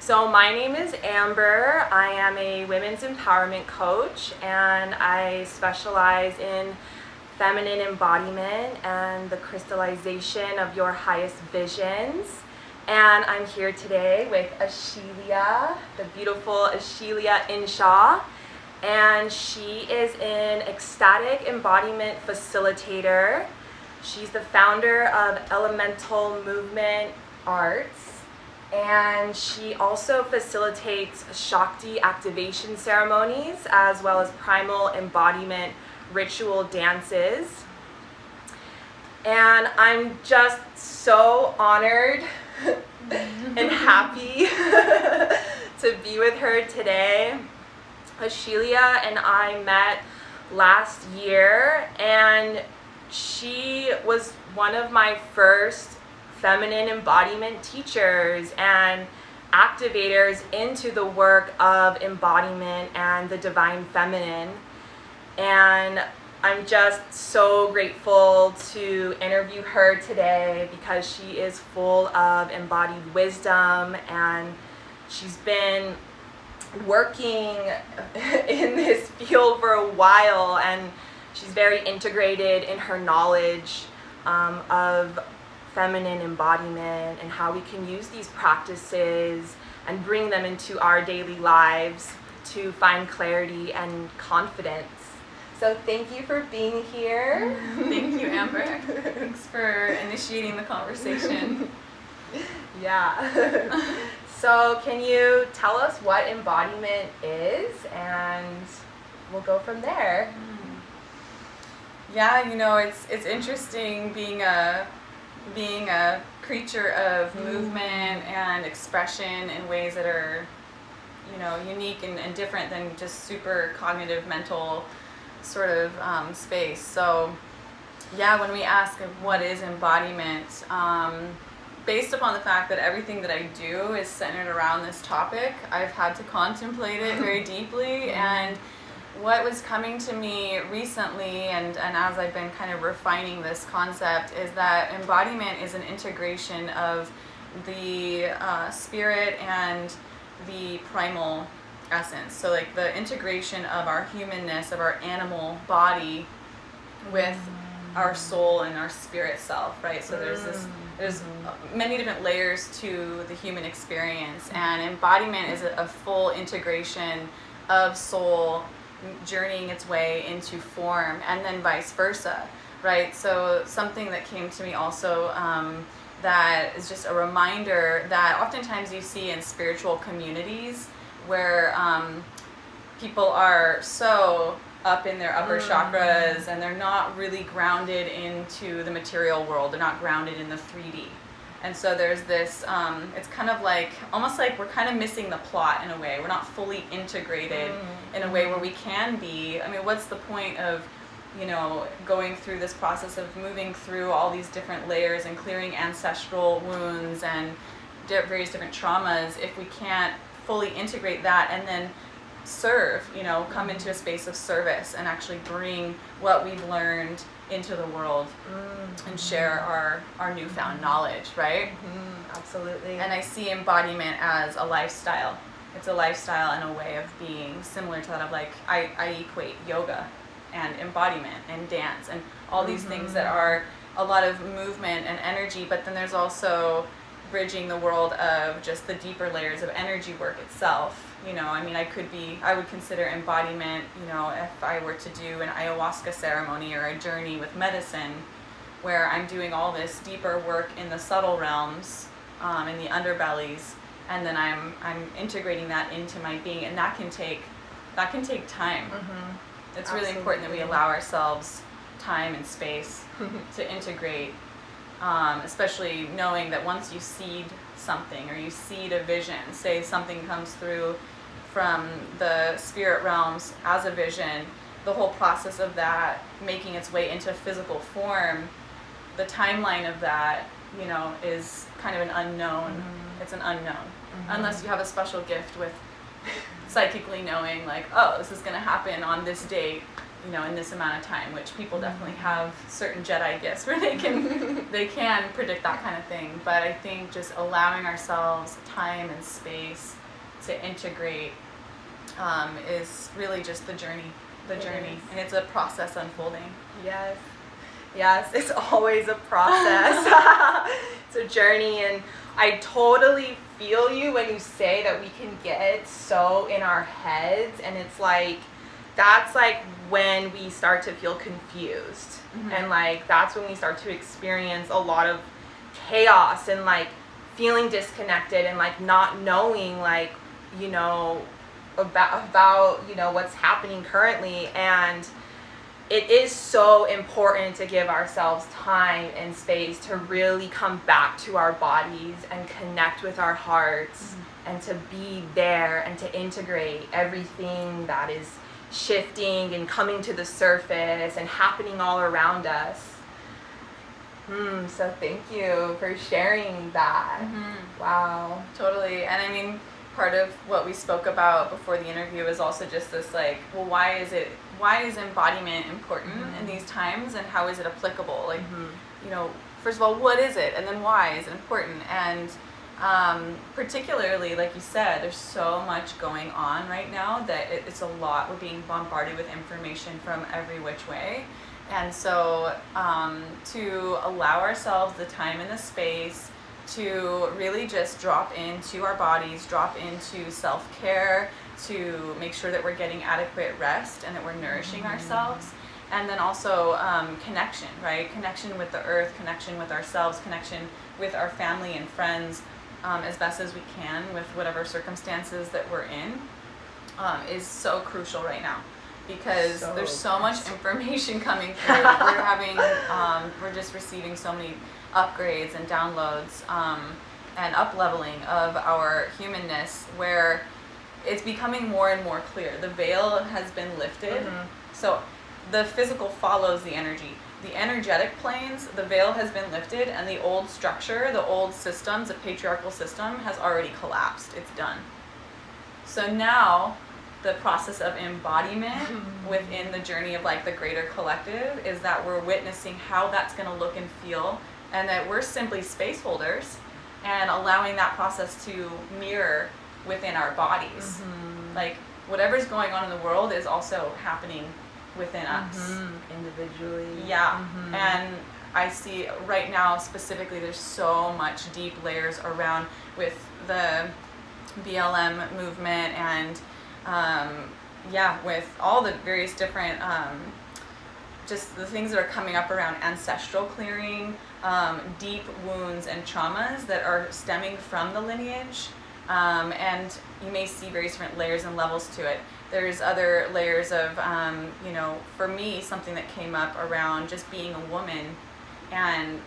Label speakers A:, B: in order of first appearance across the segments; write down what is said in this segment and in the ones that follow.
A: So my name is Amber. I am a women's empowerment coach, and I specialize in feminine embodiment and the crystallization of your highest visions. And I'm here today with Ashelia, the beautiful Ashelia Inshaw. And she is an ecstatic embodiment facilitator. She's the founder of Elemental Movement Arts. And she also facilitates Shakti activation ceremonies as well as primal embodiment ritual dances. And I'm just so honored and happy to be with her today. Ashelia and I met last year, and she was one of my first feminine embodiment teachers and activators into the work of embodiment and the divine feminine. And I'm just so grateful to interview her today because she is full of embodied wisdom, and she's been working in this field for a while, and she's very integrated in her knowledge of feminine embodiment and how we can use these practices and bring them into our daily lives to find clarity and confidence. So thank you for being here.
B: Thank you, Amber. Thanks for initiating the conversation.
A: Yeah. So can you tell us what embodiment is, and we'll go from there.
B: Yeah, it's interesting being a creature of movement and expression in ways that are, unique and different than just super cognitive mental sort of space. So yeah, when we ask what is embodiment, based upon the fact that everything that I do is centered around this topic, I've had to contemplate it very deeply. And what was coming to me recently, and as I've been kind of refining this concept, is that embodiment is an integration of the spirit and the primal essence. So like the integration of our humanness, of our animal body with our soul and our spirit self, right? So there's many different layers to the human experience, and embodiment is a full integration of soul journeying its way into form, and then vice versa, right? So something that came to me also that is just a reminder that oftentimes you see in spiritual communities where people are so up in their upper chakras, and they're not really grounded into the material world. They're not grounded in the 3D. And so there's this, it's kind of like, almost like we're kind of missing the plot in a way. We're not fully integrated in a way where we can be. I mean, what's the point of, going through this process of moving through all these different layers and clearing ancestral wounds and various different traumas if we can't fully integrate that and then serve, come into a space of service and actually bring what we've learned into the world and share our newfound knowledge, right?
A: Absolutely.
B: And I see embodiment as a lifestyle. It's a lifestyle and a way of being, similar to that of like, I equate yoga and embodiment and dance and all these things that are a lot of movement and energy, but then there's also bridging the world of just the deeper layers of energy work itself. I would consider embodiment, if I were to do an ayahuasca ceremony or a journey with medicine, where I'm doing all this deeper work in the subtle realms, in the underbellies, and then I'm integrating that into my being, and that can take time. It's really important that we allow ourselves time and space to integrate, especially knowing that once you seed something or you seed a vision, say something comes through from the spirit realms as a vision, the whole process of that making its way into physical form, the timeline of that, is kind of an unknown. It's an unknown, unless you have a special gift with psychically knowing like, oh, this is going to happen on this date, you know, in this amount of time, which people definitely have certain Jedi gifts where they can predict that kind of thing. But I think just allowing ourselves time and space to integrate is really just the journey, and it's a process unfolding.
A: Yes, it's always a process. It's a journey, and I totally feel you when you say that we can get so in our heads, and it's like, that's like when we start to feel confused. And like that's when we start to experience a lot of chaos and like feeling disconnected and like not knowing like, you know, about you know what's happening currently. And it is so important to give ourselves time and space to really come back to our bodies and connect with our hearts, and to be there and to integrate everything that is shifting and coming to the surface and happening all around us. So thank you for sharing that. Wow.
B: Totally. And I mean, part of what we spoke about before the interview is also just this like, well, why is embodiment important in these times, and how is it applicable? Like, you know, first of all, what is it? And then why is it important? And particularly, like you said, there's so much going on right now that it's a lot. We're being bombarded with information from every which way. And so to allow ourselves the time and the space to really just drop into our bodies, drop into self-care, to make sure that we're getting adequate rest and that we're nourishing ourselves. And then also connection, right? Connection with the earth, connection with ourselves, connection with our family and friends, as best as we can with whatever circumstances that we're in, is so crucial right now, because there's so much information coming through. We're just receiving so many upgrades and downloads and up-leveling of our humanness, where it's becoming more and more clear. The veil has been lifted, so the physical follows the energy. The energetic planes, the veil has been lifted, and the old structure, the old systems, the patriarchal system has already collapsed. It's done. So now the process of embodiment within the journey of like the greater collective is that we're witnessing how that's going to look and feel, and that we're simply space holders and allowing that process to mirror within our bodies. Like whatever's going on in the world is also happening within us
A: individually.
B: And I see right now specifically there's so much deep layers around with the BLM movement, and with all the various different just the things that are coming up around ancestral clearing, deep wounds and traumas that are stemming from the lineage. And you may see various different layers and levels to it. There's other layers of, you know, for me, something that came up around just being a woman and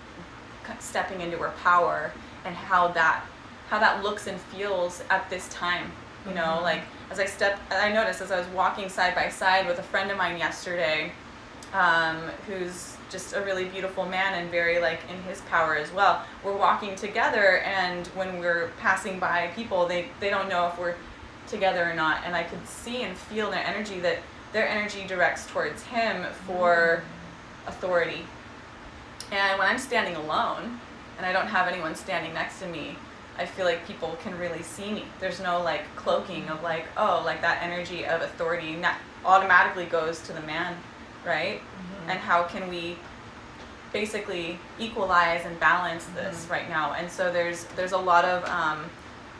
B: stepping into her power, and how that looks and feels at this time. You know, like I noticed as I was walking side by side with a friend of mine yesterday, who's just a really beautiful man and very like in his power as well. We're walking together, and when we're passing by people, they don't know if we're together or not, and I could see and feel their energy, that their energy directs towards him for authority. And when I'm standing alone and I don't have anyone standing next to me, I feel like people can really see me. There's no like cloaking of like, oh, like that energy of authority automatically goes to the man, right? And how can we basically equalize and balance this right now? And so there's a lot of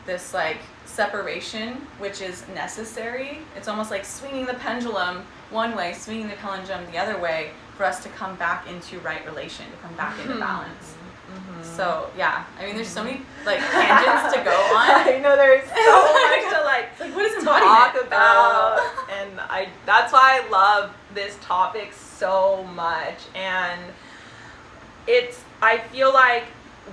B: this like separation, which is necessary. It's almost like swinging the pendulum one way, swinging the pendulum the other way, for us to come back into right relation, to come back into balance. So yeah, I mean, there's so many like tangents to go on.
A: I know there's so much to like
B: what is
A: talk about, and that's why I love this topic so much. And I feel like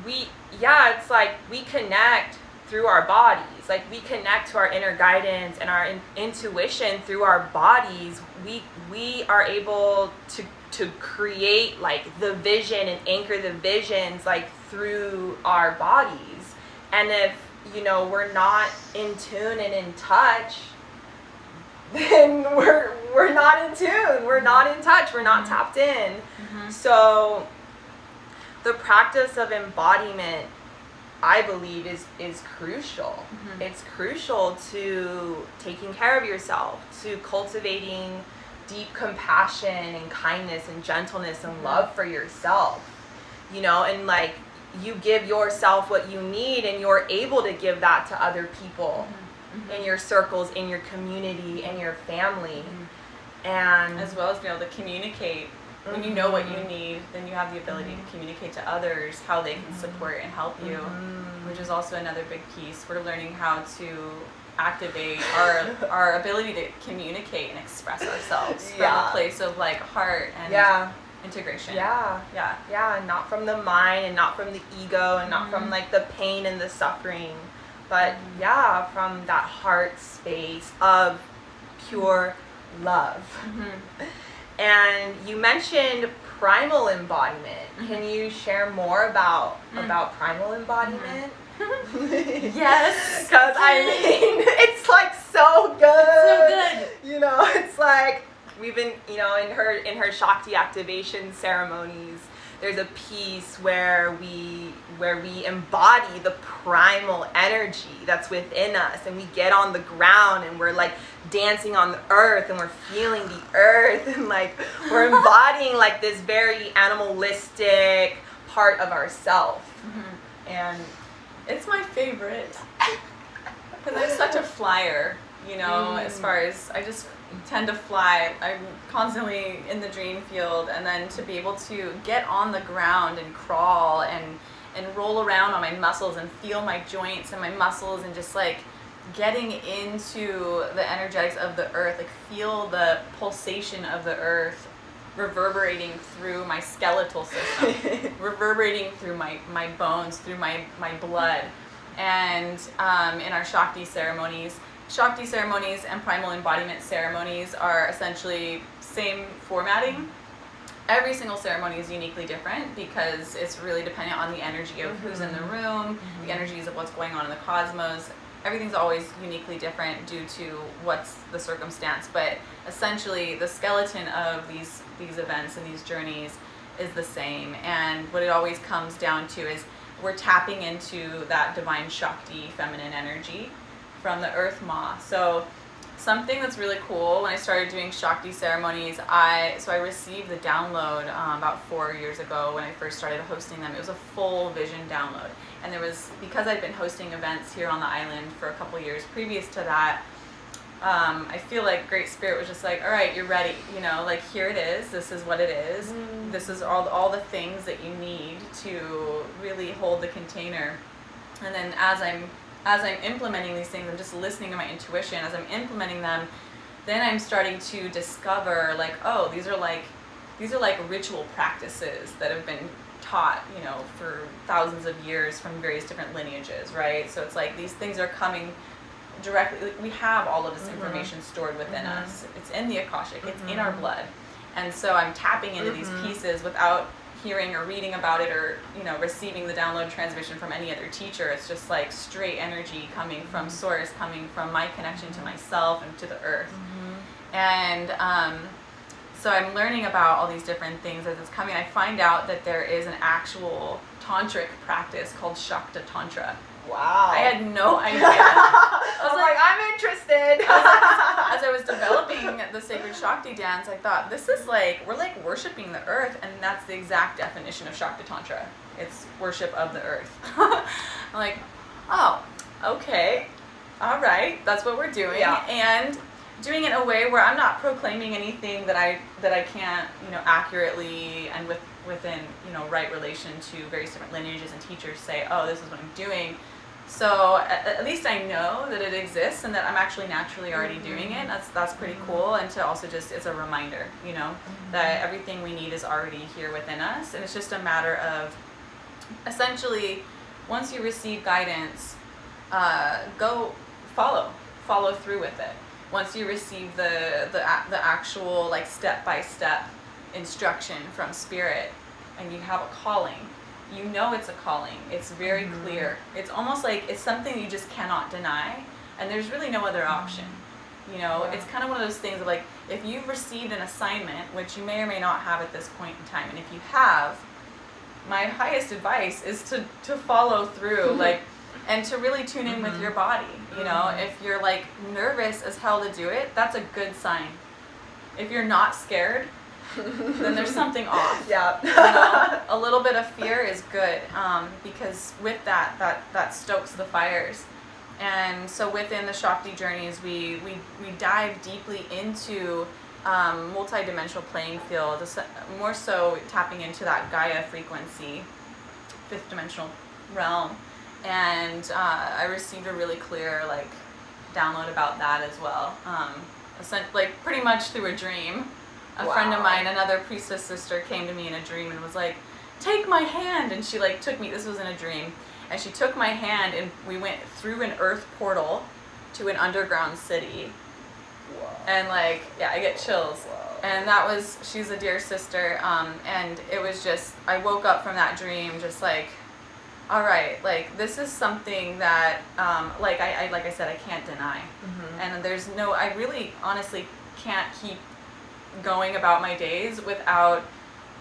A: it's like we connect through our bodies. Like we connect to our inner guidance and our intuition through our bodies. We are able to create like the vision and anchor the visions like through our bodies. And if you know, we're not in tune and in touch, then we're not in tune, we're not in touch, we're not tapped in. So the practice of embodiment, I believe, is crucial. It's crucial to taking care of yourself, to cultivating deep compassion and kindness and gentleness and love for yourself, you know, and like you give yourself what you need and you're able to give that to other people in your circles, in your community, in your family. And
B: as well as being able to communicate. When you know what you need, then you have the ability to communicate to others how they can support and help you, which is also another big piece. We're learning how to activate our ability to communicate and express ourselves from a place of like heart and integration.
A: And not from the mind and not from the ego and not from like the pain and the suffering, but from that heart space of pure love. And you mentioned primal embodiment. Can you share more about primal embodiment?
B: Yes.
A: Because I mean, it's like so good. You know, it's like we've been, you know, in her Shakti activation ceremonies, there's a piece where we embody the primal energy that's within us, and we get on the ground and we're like dancing on the earth and we're feeling the earth and like we're embodying like this very animalistic part of ourself. And
B: it's my favorite because I'm such a flyer, you know, as far as I just tend to fly. I'm constantly in the dream field, and then to be able to get on the ground and crawl and roll around on my muscles and feel my joints and my muscles and just like getting into the energetics of the earth, like feel the pulsation of the earth reverberating through my skeletal system, reverberating through my bones, through my blood. And in our Shakti ceremonies and primal embodiment ceremonies are essentially same formatting. Every single ceremony is uniquely different because it's really dependent on the energy of who's in the room, the energies of what's going on in the cosmos. Everything's always uniquely different due to what's the circumstance, but essentially the skeleton of these events and these journeys is the same. And what it always comes down to is we're tapping into that divine Shakti feminine energy from the Earth Ma. So something that's really cool, when I started doing Shakti ceremonies, I received the download about 4 years ago when I first started hosting them. It was a full vision download. And there was, because I'd been hosting events here on the island for a couple years previous to that, I feel like Great Spirit was just like, all right, you're ready, you know, like here it is, this is what it is, this is all the things that you need to really hold the container. And then as I'm implementing these things, I'm just listening to my intuition. As I'm implementing them, then I'm starting to discover like, oh, these are like ritual practices that have been taught, you know, for thousands of years from various different lineages, right? So it's like these things are coming directly, like we have all of this information stored within us. It's in the Akashic, it's in our blood. And so I'm tapping into these pieces without hearing or reading about it or, you know, receiving the download transmission from any other teacher. It's just like straight energy coming from source, coming from my connection to myself and to the earth. And so I'm learning about all these different things as it's coming. I find out that there is an actual tantric practice called Shakta Tantra.
A: Wow.
B: I had no idea. I was
A: like, I'm interested.
B: As I was developing the sacred Shakti dance, I thought, this is like, we're like worshiping the earth, and that's the exact definition of Shakta Tantra. It's worship of the earth. I'm like, oh, okay, all right, that's what we're doing. And doing it in a way where I'm not proclaiming anything that I can't, you know, accurately and within, you know, right relation to various different lineages and teachers say, oh, this is what I'm doing. So at least I know that it exists and that I'm actually naturally already doing it. That's pretty cool. And to also just, it's a reminder, you know, that everything we need is already here within us. And it's just a matter of essentially, once you receive guidance, go follow through with it. Once you receive the actual like step-by-step instruction from spirit and you have a calling, you know it's a calling. It's very clear. It's almost like it's something you just cannot deny, and there's really no other option. You know, it's kind of one of those things of like, if you've received an assignment, which you may or may not have at this point in time, and if you have, my highest advice is to follow through, like, and to really tune in with your body. You know, if you're like nervous as hell to do it, that's a good sign. If you're not scared, then there's something off.
A: Yeah.
B: You know, a little bit of fear is good, because with that stokes the fires. And so within the Shakti journeys, we dive deeply into multi-dimensional playing field, more so tapping into that Gaia frequency, fifth dimensional realm. And I received a really clear like download about that as well. Like pretty much through a dream. A friend of mine, another priestess sister, came to me in a dream and was like, "Take my hand," and she like took me. This was in a dream. And she took my hand, and we went through an earth portal to an underground city.
A: Whoa.
B: And like, yeah, I get chills.
A: Whoa.
B: And that was, she's a dear sister. And it was just, I woke up from that dream just like, all right, like this is something that, like I said, I can't deny. And there's no, I really honestly can't keep going about my days without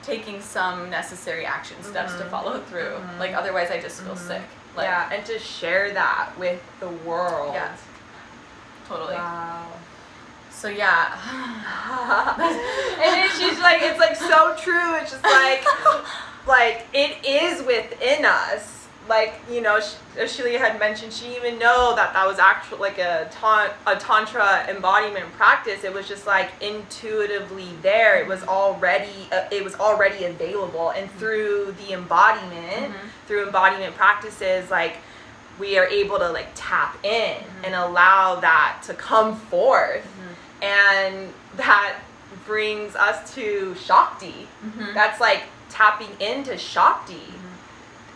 B: taking some necessary action steps to follow through. Like otherwise I just feel sick. Like,
A: yeah, and to share that with the world.
B: Yeah. Totally.
A: Wow.
B: So yeah.
A: And she's like, it's like so true. It's just like it is within us. Like, you know, Sheila had mentioned she didn't even know that was actually like a tantra embodiment practice. It was just like intuitively there. It was already available, and through the embodiment, through embodiment practices, like we are able to like tap in and allow that to come forth, and that brings us to Shakti. That's like tapping into Shakti.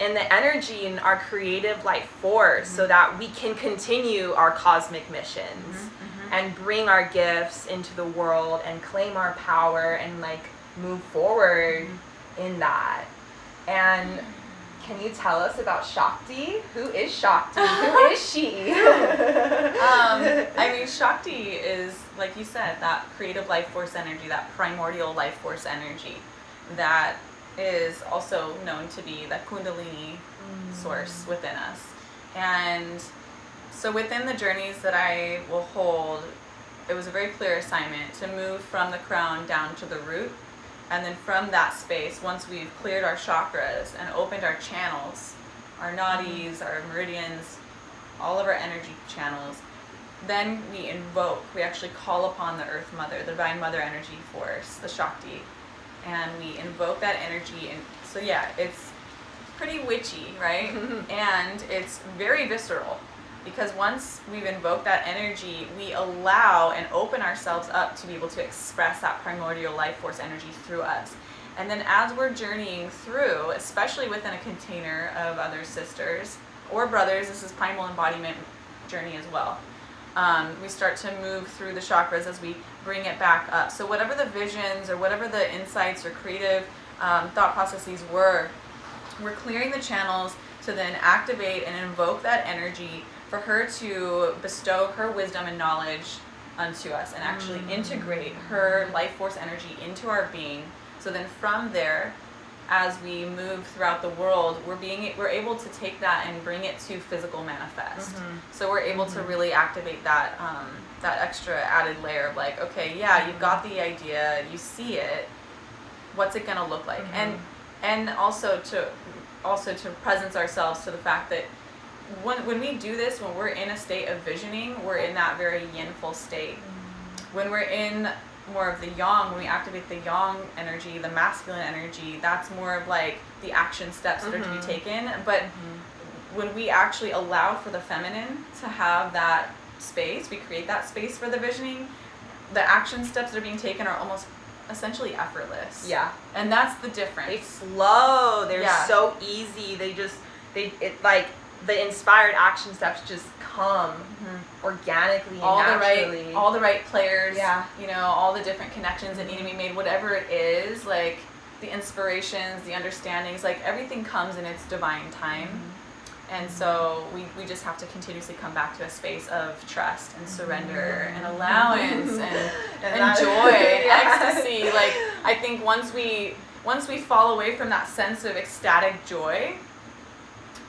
A: And the energy in our creative life force, so that we can continue our cosmic missions and bring our gifts into the world and claim our power and like move forward in that. And can you tell us about Shakti? Who is Shakti? Who is she?
B: I mean, Shakti is, like you said, that creative life force energy, that primordial life force energy that is also known to be the Kundalini source within us. And so within the journeys that I will hold, it was a very clear assignment to move from the crown down to the root. And then from that space, once we've cleared our chakras and opened our channels, our nadis, our meridians, all of our energy channels, then we actually call upon the Earth Mother, the Divine Mother energy force, the Shakti. And we invoke that energy, and so yeah, it's pretty witchy, right? And it's very visceral, because once we've invoked that energy, we allow and open ourselves up to be able to express that primordial life force energy through us. And then as we're journeying through, especially within a container of other sisters or brothers, this is primal embodiment journey as well. We start to move through the chakras as we bring it back up. So whatever the visions or whatever the insights or creative thought processes we're clearing the channels to then activate and invoke that energy for her to bestow her wisdom and knowledge unto us and actually integrate her life force energy into our being. So then from there, as we move throughout the world, we're able to take that and bring it to physical manifest. So we're able to really activate that that extra added layer of like, okay, yeah, you've got the idea, you see it, what's it gonna look like? And also to presence ourselves to the fact that when we do this, when we're in a state of visioning, we're in that very yinful state. When we're in more of the yang, when we activate the yang energy, the masculine energy, that's more of like the action steps that are to be taken. But when we actually allow for the feminine to have that space, we create that space for the visioning, the action steps that are being taken are almost essentially effortless.
A: Yeah.
B: And that's the difference.
A: They flow. They're so easy. Like the inspired action steps just come organically and naturally.
B: All the right players,
A: Yeah.
B: you know, all the different connections that need to be made, whatever it is, like the inspirations, the understandings, like everything comes in its divine time. And so we just have to continuously come back to a space of trust and surrender and allowance and joy and ecstasy. Like, I think once we fall away from that sense of ecstatic joy,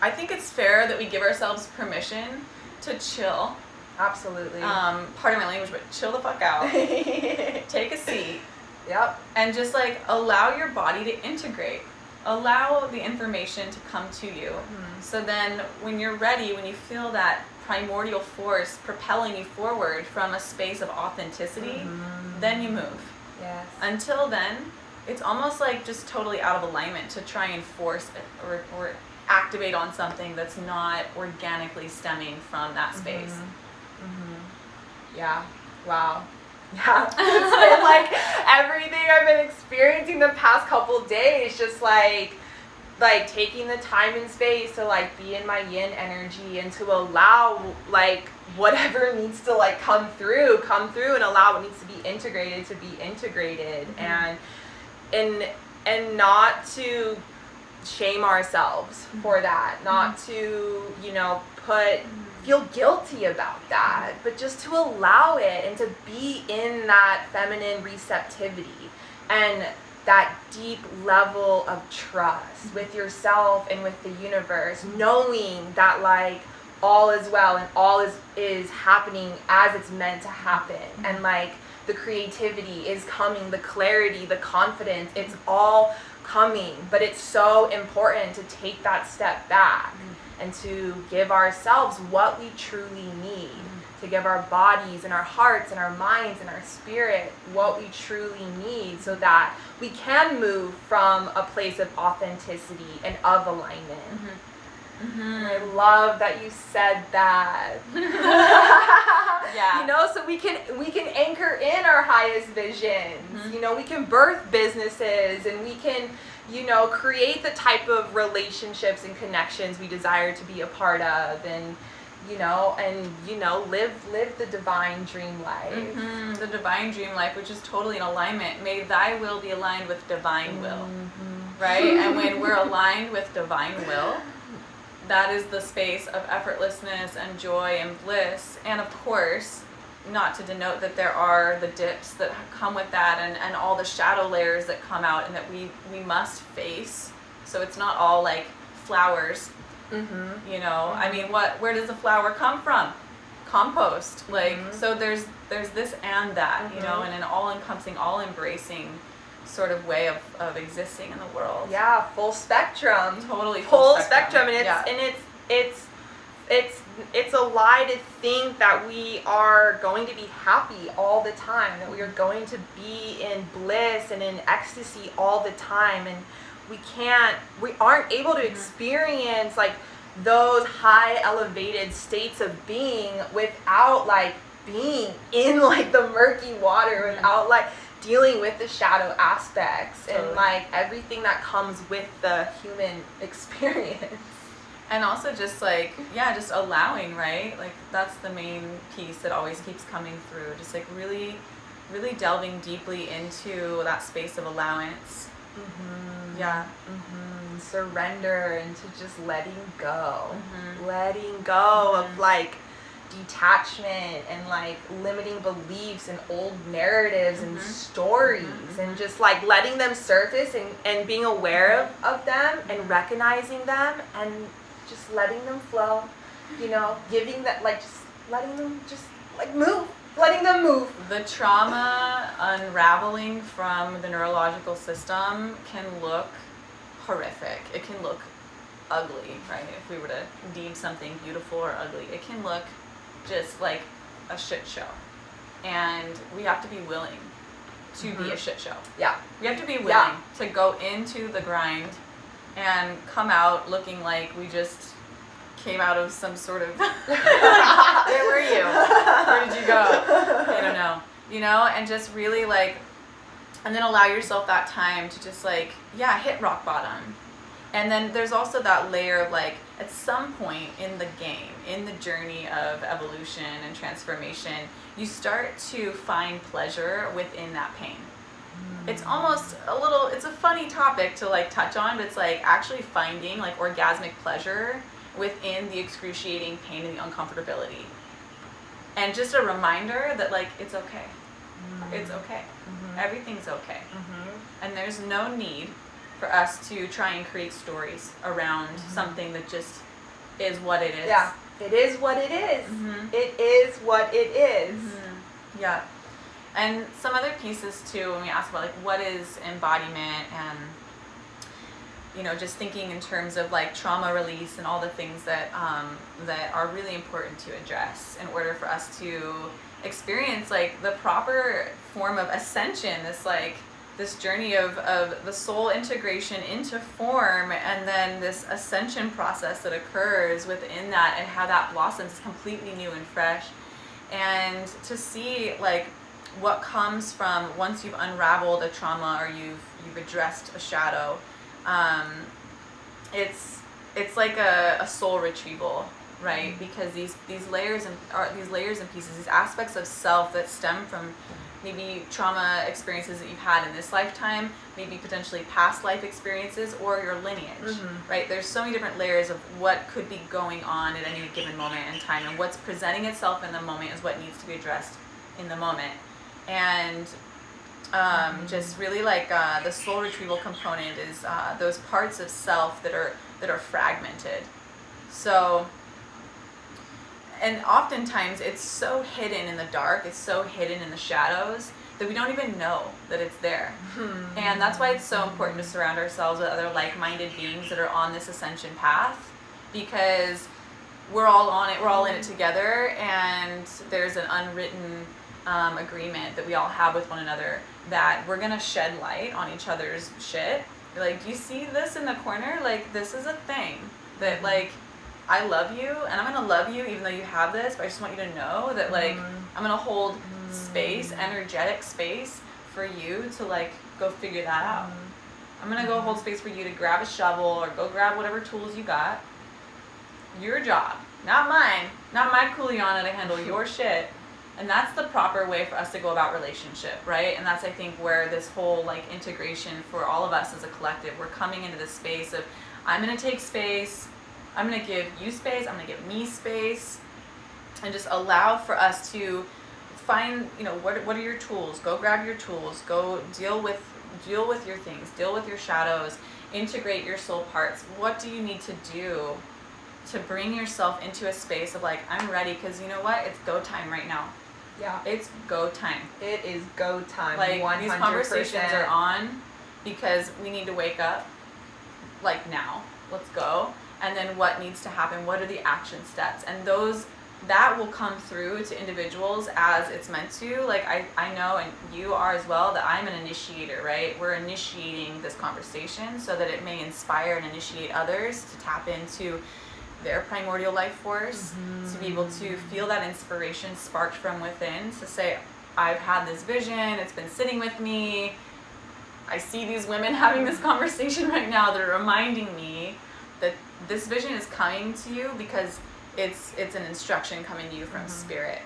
B: I think it's fair that we give ourselves permission to chill.
A: Absolutely.
B: Pardon my language, but chill the fuck out. Take a seat.
A: Yep.
B: And just like allow your body to integrate. Allow the information to come to you. So then when you're ready, when you feel that primordial force propelling you forward from a space of authenticity, then you move.
A: Yes.
B: Until then, it's almost like just totally out of alignment to try and force it or activate on something that's not organically stemming from that space.
A: Yeah. Wow. Yeah. It's been like everything I've been experiencing the past couple days, just like taking the time and space to like be in my yin energy and to allow like whatever needs to like come through and allow what needs to be integrated and not to shame ourselves for that, not to, feel guilty about that, but just to allow it and to be in that feminine receptivity and that deep level of trust with yourself and with the universe, knowing that like all is well and all is happening as it's meant to happen, and like the creativity is coming, the clarity, the confidence, it's all coming. But it's so important to take that step back and to give ourselves what we truly need, to give our bodies and our hearts and our minds and our spirit what we truly need, so that we can move from a place of authenticity and of alignment. And I love that you said that.
B: Yeah.
A: So we can anchor in our highest visions. We can birth businesses, and we can create the type of relationships and connections we desire to be a part of, and live the divine dream life.
B: The divine dream life, which is totally in alignment. May thy will be aligned with divine will. Right? And when we're aligned with divine will, that is the space of effortlessness and joy and bliss. And of course, not to denote that there are the dips that come with that, and all the shadow layers that come out and that we must face. So it's not all like flowers. I mean, where does the flower come from? Compost. Like, so there's this and that, and an all-encompassing, all-embracing sort of way of existing in the world.
A: Yeah, full spectrum.
B: Totally
A: full spectrum. And it's a lie to think that we are going to be happy all the time, that we are going to be in bliss and in ecstasy all the time, and we aren't able to experience like those high elevated states of being without like being in like the murky water, without like dealing with the shadow aspects and like everything that comes with the human experience.
B: And also just like, just allowing, right? Like that's the main piece that always keeps coming through. Just like really, really delving deeply into that space of allowance.
A: Surrender, and to just letting go. Letting go of like detachment and like limiting beliefs and old narratives and stories, and just like letting them surface and being aware of them and recognizing them and just letting them flow, giving that, like just letting them just like move, letting them move.
B: The trauma unraveling from the neurological system can look horrific. It can look ugly, right? If we were to deem something beautiful or ugly, it can look just like a shit show. And we have to be willing to be a shit show. Yeah. We have to be willing to go into the grind and come out looking like we just came out of some sort of where were you? Where did you go? I don't know. And just really like, and then allow yourself that time to just like, hit rock bottom. And then there's also that layer of like, at some point in the game, in the journey of evolution and transformation, you start to find pleasure within that pain. It's almost a little, it's a funny topic to like touch on, but it's like actually finding like orgasmic pleasure within the excruciating pain and the uncomfortability. And just a reminder that like, it's okay. It's okay. Everything's okay. And there's no need for us to try and create stories around something that just is what it is.
A: Yeah, it is what it is. It is what it is.
B: Yeah. And some other pieces too, when we ask about like what is embodiment, and you know, just thinking in terms of like trauma release and all the things that that are really important to address in order for us to experience like the proper form of ascension, this journey of the soul integration into form, and then this ascension process that occurs within that, and how that blossoms is completely new and fresh. And to see like what comes from once you've unraveled a trauma or you've addressed a shadow, it's like a soul retrieval, right? Because these layers and pieces, these aspects of self that stem from maybe trauma experiences that you've had in this lifetime, maybe potentially past life experiences, or your lineage, right? There's so many different layers of what could be going on at any given moment in time, and what's presenting itself in the moment is what needs to be addressed in the moment. And just really like the soul retrieval component is those parts of self that are fragmented. So, and oftentimes it's so hidden in the dark, it's so hidden in the shadows that we don't even know that it's there. And that's why it's so important to surround ourselves with other like-minded beings that are on this ascension path, because we're all on it, we're all in it together, and there's an unwritten agreement that we all have with one another that we're gonna shed light on each other's shit. Like, do you see this in the corner? Like, this is a thing that like, I love you, and I'm gonna love you even though you have this, but I just want you to know that like, I'm gonna hold space, energetic space for you to like go figure that out. I'm gonna go hold space for you to grab a shovel or go grab whatever tools you got. Your job, not mine, not my kuleana to handle your shit. And that's the proper way for us to go about relationship, right? And that's, I think, where this whole like integration for all of us as a collective, we're coming into this space of, I'm gonna take space, I'm gonna give you space, I'm gonna give me space, and just allow for us to find, you know, what are your tools? Go grab your tools, go deal with your things, deal with your shadows, integrate your soul parts. What do you need to do to bring yourself into a space of like, I'm ready, because you know what? It's go time right now. Yeah. It's go time.
A: It is go time.
B: Like
A: 100%.
B: These conversations are on because we need to wake up like now. Let's go. And then what needs to happen? What are the action steps? And that will come through to individuals as it's meant to. Like I know, and you are as well, that I'm an initiator, right? We're initiating this conversation so that it may inspire and initiate others to tap into their primordial life force, to be able to feel that inspiration sparked from within, to say, I've had this vision, it's been sitting with me, I see these women having this conversation right now that are reminding me that this vision is coming to you because it's an instruction coming to you from spirit.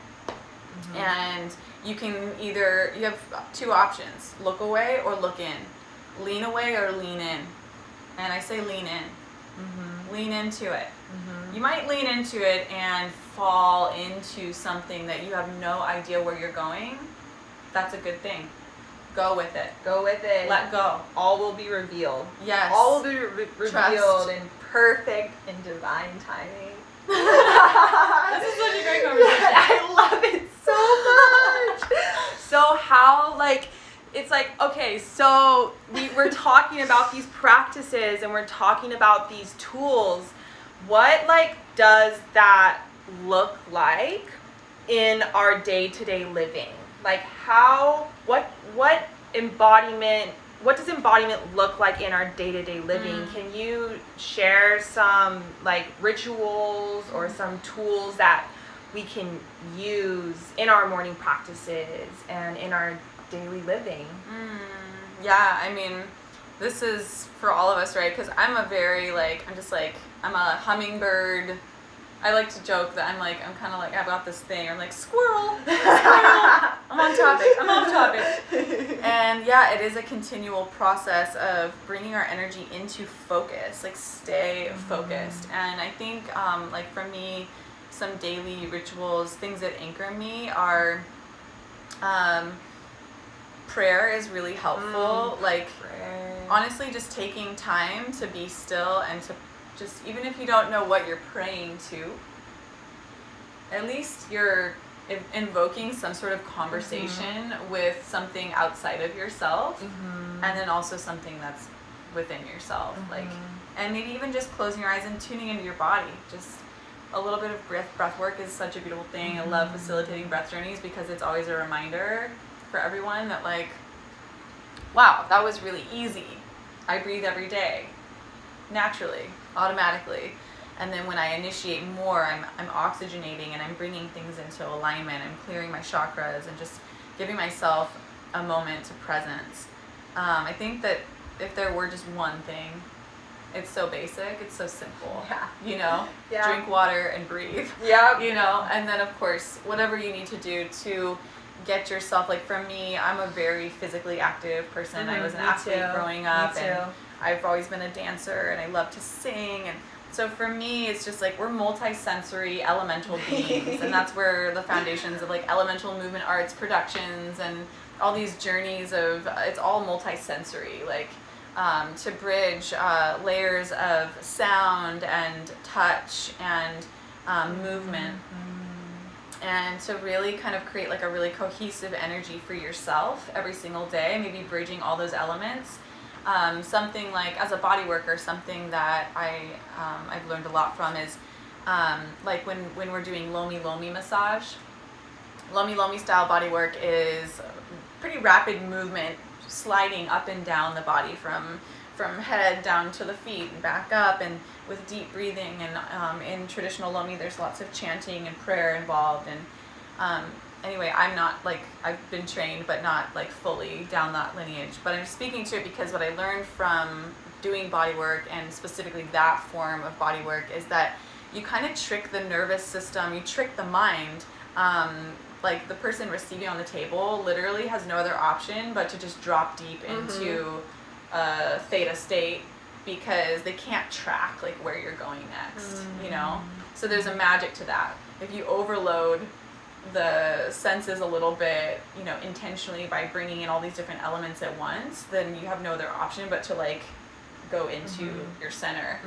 B: And you have two options, look away or look in, lean away or lean in. And I say lean in. Lean into it. You might lean into it and fall into something that you have no idea where you're going. That's a good thing. Go with it.
A: Go with it.
B: Let go.
A: All will be revealed.
B: Yes.
A: All will be revealed in perfect and divine timing.
B: This is such a great conversation.
A: I love it so much. So how, like, it's like, okay, so we're talking about these practices and we're talking about these tools. What, like, does that look like in our day-to-day living? Like, what does embodiment look like in our day-to-day living? Can you share some, like, rituals or some tools that we can use in our morning practices and in our daily living?
B: Yeah, I mean, this is for all of us, right? Because I'm I'm a hummingbird. I like to joke that I'm kind of like, I've got this thing. I'm like, squirrel. I'm on topic. I'm off topic. And yeah, it is a continual process of bringing our energy into focus, like stay focused. And I think like for me, some daily rituals, things that anchor me are prayer is really helpful. Like
A: Prayer.
B: honestly, just taking time to be still and to just, even if you don't know what you're praying to, at least you're invoking some sort of conversation with something outside of yourself, and then also something that's within yourself. Like, and maybe even just closing your eyes and tuning into your body. Just a little bit of breath work is such a beautiful thing. I love facilitating breath journeys because it's always a reminder for everyone that, like, wow, that was really easy. I breathe every day, naturally, automatically. And then when I initiate more, I'm oxygenating and I'm bringing things into alignment. I'm clearing my chakras and just giving myself a moment to presence. I think that if there were just one thing, it's so basic, it's so simple.
A: Yeah.
B: You know?
A: Yeah.
B: Drink water and breathe.
A: Yeah.
B: You know? And then, of course, whatever you need to do to get yourself, like for me, I'm a very physically active person. I was an athlete growing up, and I've always been a dancer, and I love to sing, and so for me, it's just like we're multi-sensory elemental beings, and that's where the foundations of like elemental movement arts productions and all these journeys of, it's all multi-sensory, like to bridge layers of sound and touch and movement, and to really kind of create like a really cohesive energy for yourself every single day, maybe bridging all those elements. Something like, as a body worker, something that I've learned a lot from is like when we're doing Lomi Lomi massage. Lomi Lomi style body work is pretty rapid movement, sliding up and down the body from head down to the feet and back up, and with deep breathing. And in traditional Lomi, there's lots of chanting and prayer involved. And anyway, I'm not like, I've been trained, but not like fully down that lineage. But I'm speaking to it because what I learned from doing body work, and specifically that form of body work, is that you kind of trick the nervous system, you trick the mind. Like the person receiving on the table literally has no other option but to just drop deep into a theta state, because they can't track like where you're going next, you know? So there's a magic to that. If you overload the senses a little bit, you know, intentionally, by bringing in all these different elements at once, then you have no other option but to like go into your center.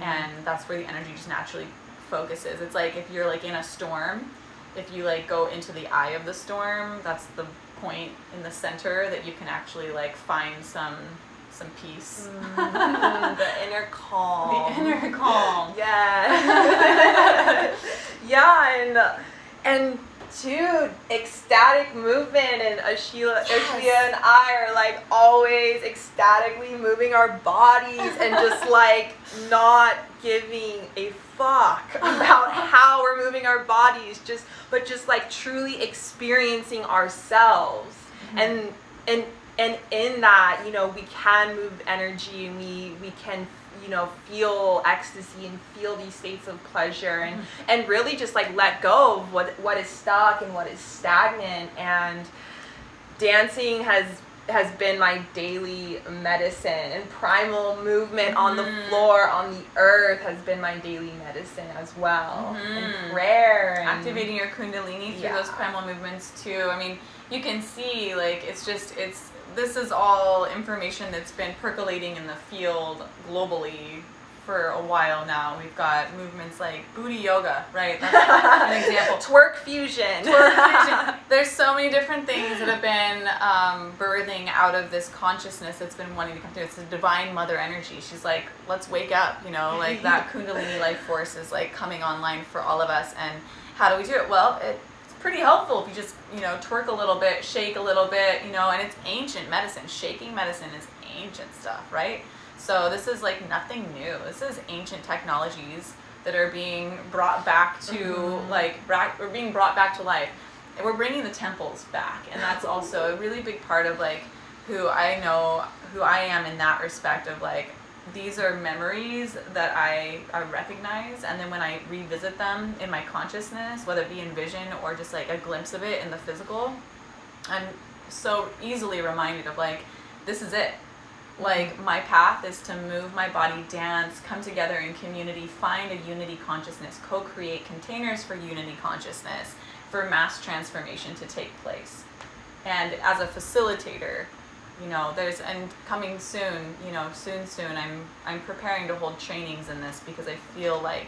B: And that's where the energy just naturally focuses. It's like if you're like in a storm, if you like go into the eye of the storm, that's the point in the center that you can actually like find some peace.
A: The inner calm.
B: The inner calm.
A: Yeah. Yeah, and dude, ecstatic movement, and Ashila and I are like always ecstatically moving our bodies and just like not giving a fuck about how we're moving our bodies, but just like truly experiencing ourselves. And in that, you know, we can move energy, and we can, you know, feel ecstasy and feel these states of pleasure, and really just like let go of what is stuck and what is stagnant. And dancing has been my daily medicine, and primal movement on the floor, on the earth, has been my daily medicine as well. And prayer, and
B: activating your kundalini through those primal movements too. I mean, you can see like this is all information that's been percolating in the field globally for a while now. We've got movements like booty yoga, right? That's an example.
A: Twerk fusion.
B: There's so many different things that have been birthing out of this consciousness that's been wanting to come to. It's a divine mother energy. She's like, let's wake up, you know, like that kundalini life force is like coming online for all of us. And how do we do it? Well, it's pretty helpful if you just, you know, twerk a little bit, shake a little bit, you know, and it's ancient medicine. Shaking medicine is ancient stuff, right? So this is like nothing new. This is ancient technologies that are being brought back to we're being brought back to life. And we're bringing the temples back, and that's also a really big part of like who I am in that respect of like, these are memories that I recognize, and then when I revisit them in my consciousness, whether it be in vision or just like a glimpse of it in the physical, I'm so easily reminded of like, this is it. Like, my path is to move my body, dance, come together in community, find a unity consciousness, co-create containers for unity consciousness, for mass transformation to take place. And as a facilitator, you know, and coming soon, you know, soon, I'm preparing to hold trainings in this because I feel like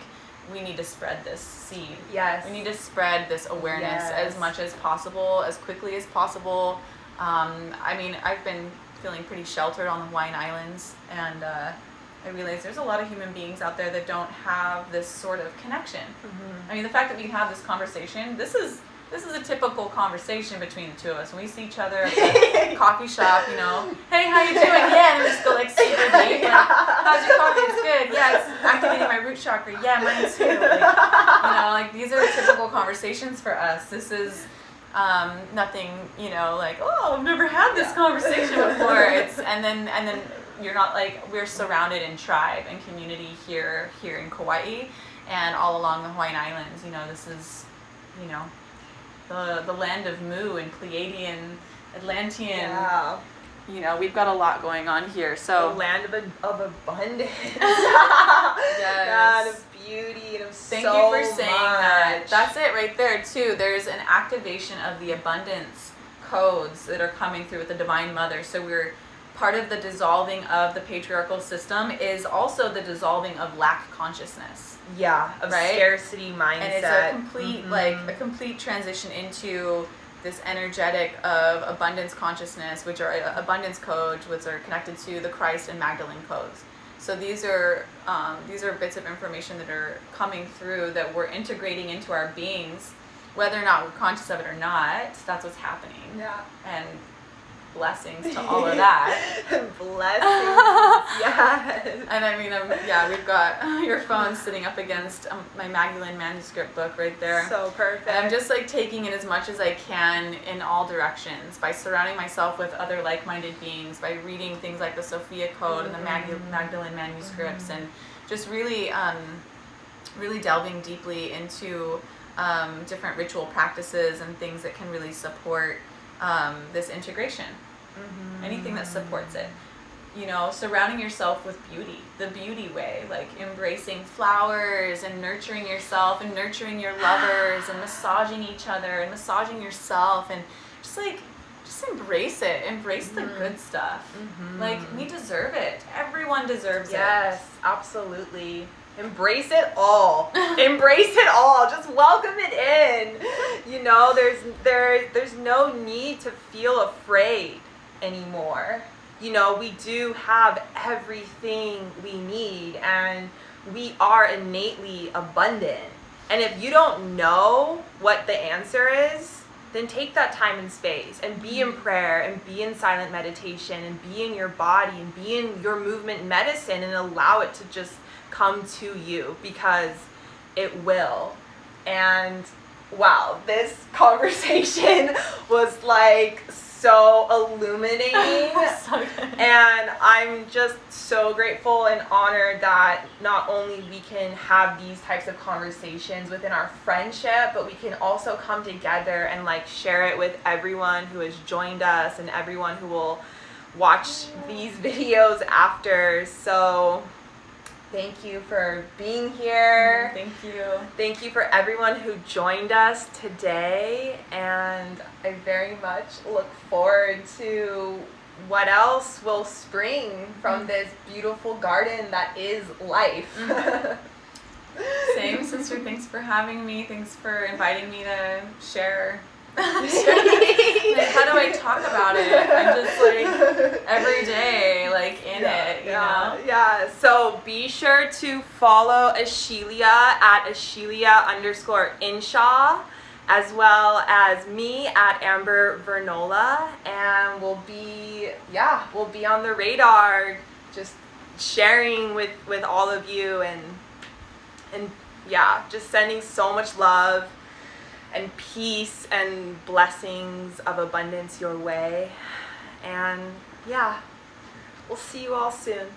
B: we need to spread this seed.
A: Yes.
B: We need to spread this awareness
A: Yes.
B: as much as possible, as quickly as possible. I mean, I've been feeling pretty sheltered on the Hawaiian Islands, and I realize there's a lot of human beings out there that don't have this sort of connection. Mm-hmm. I mean, the fact that we can have this conversation, this is a typical conversation between the two of us. When we see each other at the coffee shop, you know, hey, how you doing? Yeah, and we just go like super deep. Like, how's your coffee? It's good. Yeah, it's activating my root chakra. Yeah, mine too. Like, you know, like these are typical conversations for us. This is nothing, you know, like, oh, I've never had this conversation before. It's and then you're not like, we're surrounded in tribe and community here in Kauai and all along the Hawaiian Islands. You know, this is, you know, the land of Mu and Pleiadian, Atlantean.
A: Yeah.
B: You know, we've got a lot going on here. So
A: the land of abundance.
B: Yes.
A: God, of beauty and of
B: Thank
A: so
B: you for saying
A: much.
B: that. That's it right there too. There's an activation of the abundance codes that are coming through with the Divine Mother. So we're part of the dissolving of the patriarchal system is also the dissolving of lack consciousness.
A: Yeah, of
B: right?
A: Scarcity mindset.
B: And it's a complete like a complete transition into this energetic of abundance consciousness, which are abundance codes, which are connected to the Christ and Magdalene codes. So these are bits of information that are coming through that we're integrating into our beings, whether or not we're conscious of it or not. That's what's happening.
A: Yeah.
B: And blessings to all of that.
A: Blessings, yes.
B: And I mean, yeah, we've got your phone sitting up against my Magdalene manuscript book right there.
A: So perfect.
B: And I'm just like taking in as much as I can in all directions by surrounding myself with other like-minded beings, by reading things like the Sophia Code and the Magdalene manuscripts, and just really, really delving deeply into different ritual practices and things that can really support this integration. Anything that supports it. You know, surrounding yourself with beauty, the beauty way, like embracing flowers and nurturing yourself and nurturing your lovers and massaging each other and massaging yourself, and just embrace it. Embrace the good stuff. Like, we deserve it. Everyone deserves it.
A: Yes, absolutely. Embrace it all. Embrace it all. Just welcome it in. You know, there's no need to feel afraid anymore. You know, we do have everything we need, and we are innately abundant. And if you don't know what the answer is, then take that time and space and be in prayer and be in silent meditation and be in your body and be in your movement medicine and allow it to just come to you, because it will. And wow, this conversation was like so illuminating.
B: So good.
A: And I'm just so grateful and honored that not only we can have these types of conversations within our friendship, but we can also come together and like share it with everyone who has joined us and everyone who will watch these videos after. So thank you for being here.
B: Thank you.
A: Thank you for everyone who joined us today, and I very much look forward to what else will spring from this beautiful garden that is life.
B: Same, sister. Thanks for having me. Thanks for inviting me to share. Like, how do I talk about it? I'm just like every day, like in it, you know?
A: Yeah. So be sure to follow Ashelia at Ashelia_Inshaw, as well as me at Amber Vernola, and we'll be on the radar, just sharing with all of you, and just sending so much love and peace and blessings of abundance your way. And we'll see you all soon.